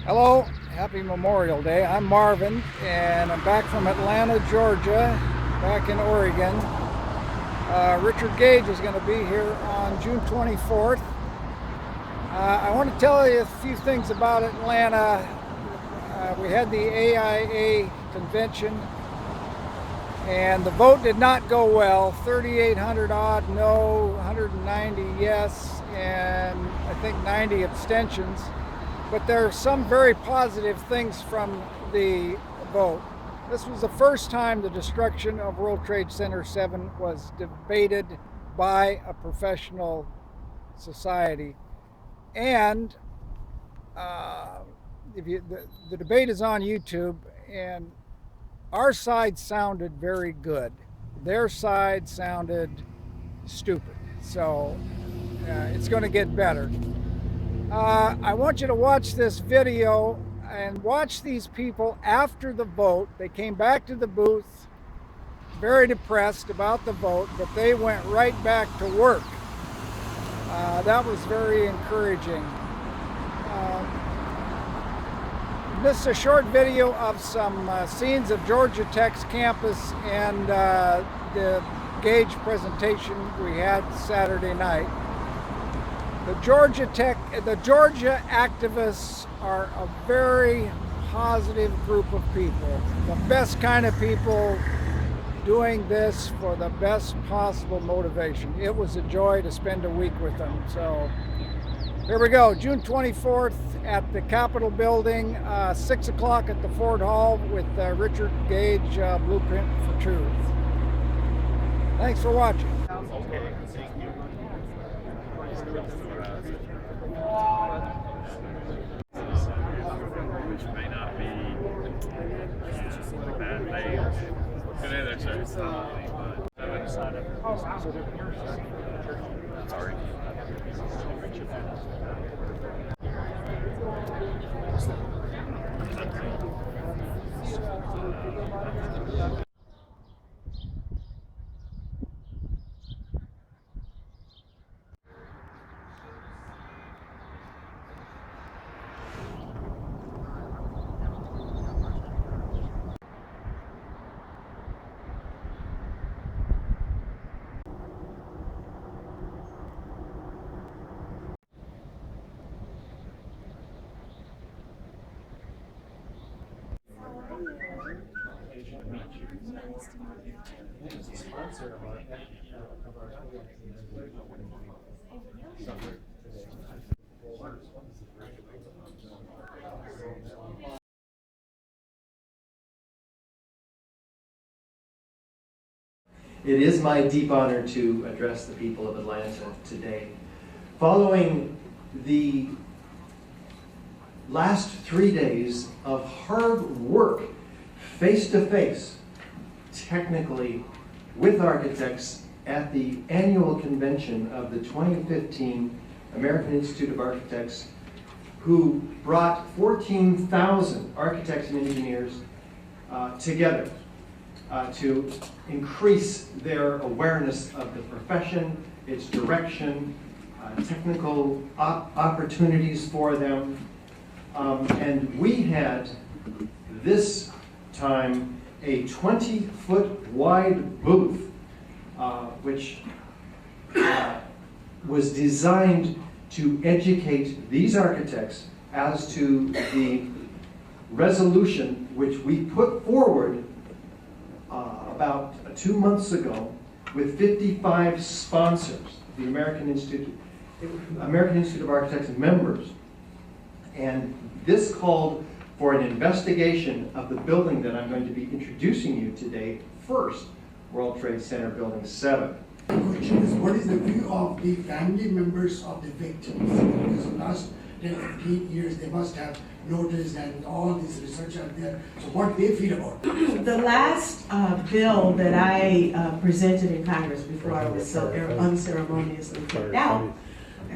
Hello, happy Memorial Day. I'm Marvin, and I'm back from Atlanta, Georgia, back in Oregon. Richard Gage is going to be here on June 24th. I want to tell you a few things about Atlanta. We had the AIA convention, and the vote did not go well. 3,800 odd no, 190 yes, and I think 90 abstentions. But there are some very positive things from the vote. This was the first time the destruction of World Trade Center 7 was debated by a professional society. And the debate is on YouTube, and our side sounded very good. Their side sounded stupid. So it's going to get better. I want you to watch this video and watch these people after the vote. They came back to the booth very depressed about the vote, but they went right back to work. That was very encouraging. This is a short video of some scenes of Georgia Tech's campus and the Gage presentation we had Saturday night. The Georgia activists are a very positive group of people, the best kind of people doing this for the best possible motivation. It was a joy to spend a week with them. So here we go, June 24th at the Capitol building, 6 o'clock at the Ford Hall with Richard Gage, Blueprint for Truth. Thanks for watching. Which may not be a bad thing. Good day there, sir. Sorry. It is my deep honor to address the people of Atlanta today. Following the last 3 days of hard work, face-to-face, technically, with architects at the annual convention of the 2015 American Institute of Architects, who brought 14,000 architects and engineers together to increase their awareness of the profession, its direction, technical opportunities for them. And we had this time a 20-foot wide booth, which was designed to educate these architects as to the resolution which we put forward about 2 months ago with 55 sponsors, the American Institute of Architects members. And this called for an investigation of the building that I'm going to be introducing you today, first, World Trade Center Building 7. The question is, what is the view of the family members of the victims? Because in the last 10 or 15 years, they must have noticed, and all this research out there. So what they feel about it? The last bill that I presented in Congress before I was so unceremoniously kicked out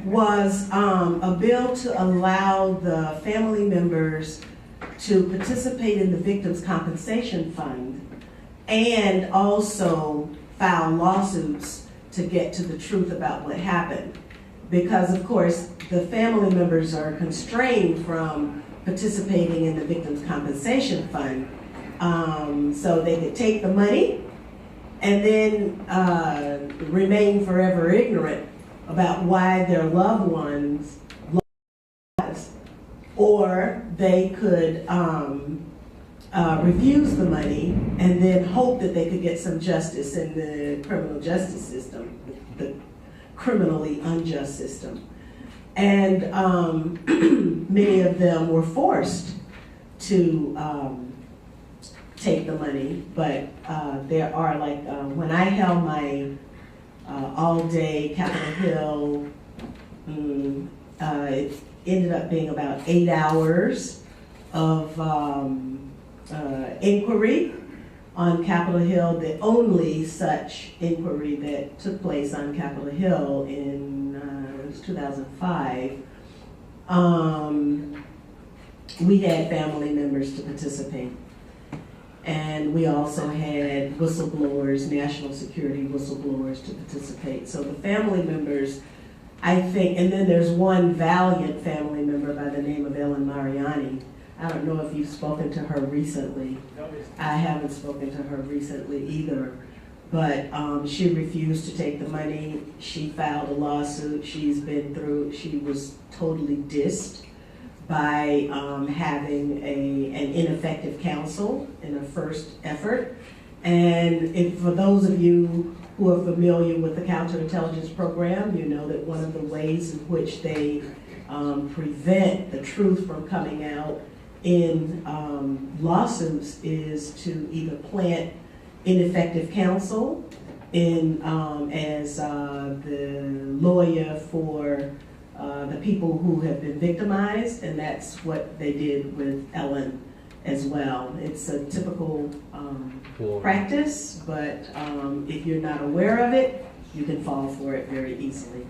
was a bill to allow the family members to participate in the Victims' Compensation Fund and also file lawsuits to get to the truth about what happened. Because, of course, the family members are constrained from participating in the Victims' Compensation Fund. So they could take the money and then remain forever ignorant about why their loved ones lost, or they could refuse the money and then hope that they could get some justice in the criminal justice system, the criminally unjust system. And many of them were forced to take the money, but there are, like, when I held my all-day Capitol Hill, it ended up being about 8 hours of inquiry on Capitol Hill, the only such inquiry that took place on Capitol Hill in 2005. We had family members to participate. And we also had whistleblowers, national security whistleblowers to participate. So the family members, I think, and then there's one valiant family member by the name of Ellen Mariani. I don't know if you've spoken to her recently. I haven't spoken to her recently either. But she refused to take the money. She filed a lawsuit. She was totally dissed by having an ineffective counsel in her first effort. And for those of you who are familiar with the counterintelligence program, you know that one of the ways in which they prevent the truth from coming out in lawsuits is to either plant ineffective counsel in as the lawyer for the people who have been victimized, and that's what they did with Ellen as well. It's a typical practice, but if you're not aware of it, you can fall for it very easily.